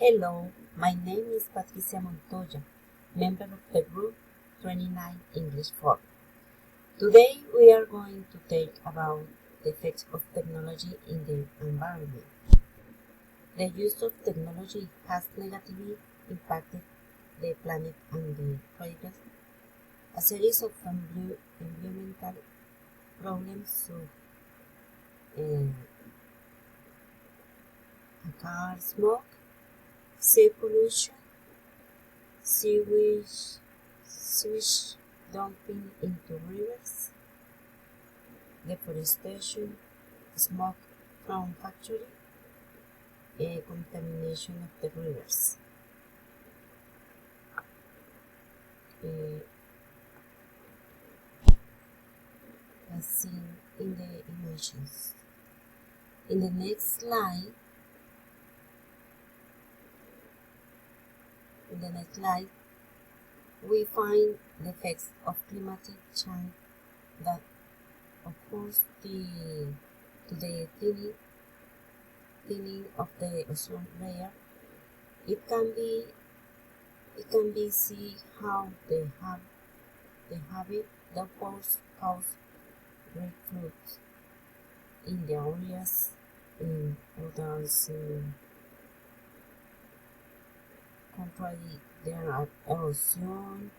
Hello, my name is Patricia Montoya, member of the group 29 English 4. Today we are going to talk about the effects of technology in the environment. The use of technology has negatively impacted the planet and the progress. A series of environmental problems such car smoke, sea pollution, sewage dumping into rivers, deforestation, smoke from factory, contamination of the rivers. As seen in the images. In the next slide, we find the effects of climatic change that occurs to the thinning of the ozone layer. It can be seen how the habit downpours cause great floods in the areas in others contrary there are erosion,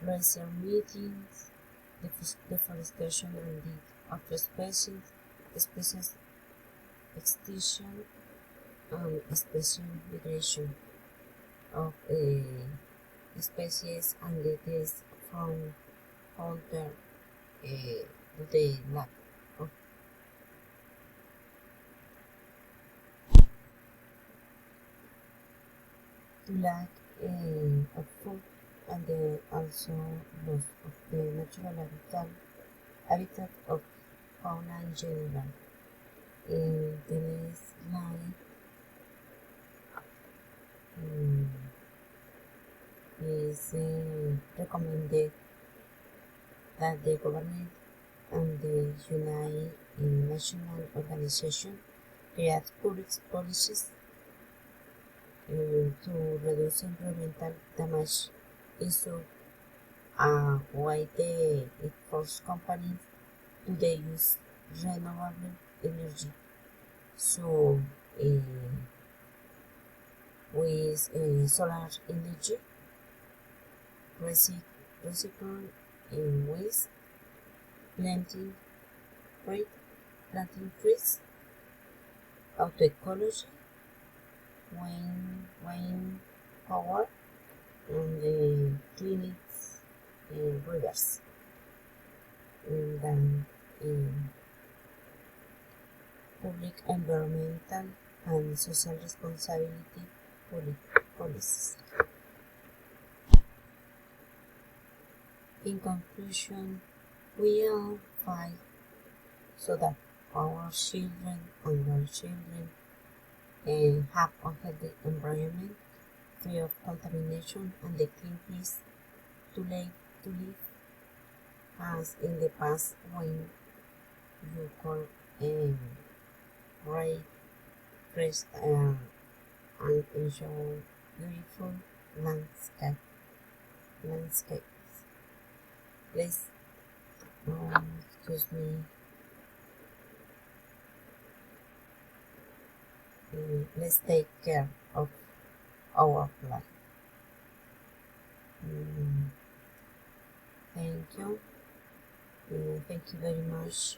glacier meetings, deforestation and the of species extinction and species migration of species and the death from hunter to the lack of food and also loss of the natural habitat of fauna in general. In the next slide is recommended that the government and the United National Organization create public policies to reduce environmental damage issue why it forces companies to use renewable energy. So with solar energy, recycle waste, planting trees, auto ecology, wind power, and the clinics rivers. And then public environmental and social responsibility policies. In conclusion, we all fight so that our children and grandchildren have a healthy environment free of contamination and the clean place to live as in the past when you could ride fresh and enjoy beautiful landscapes. Please, excuse me. Let's take care of our planet. Thank you. Thank you very much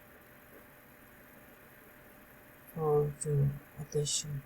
for your attention.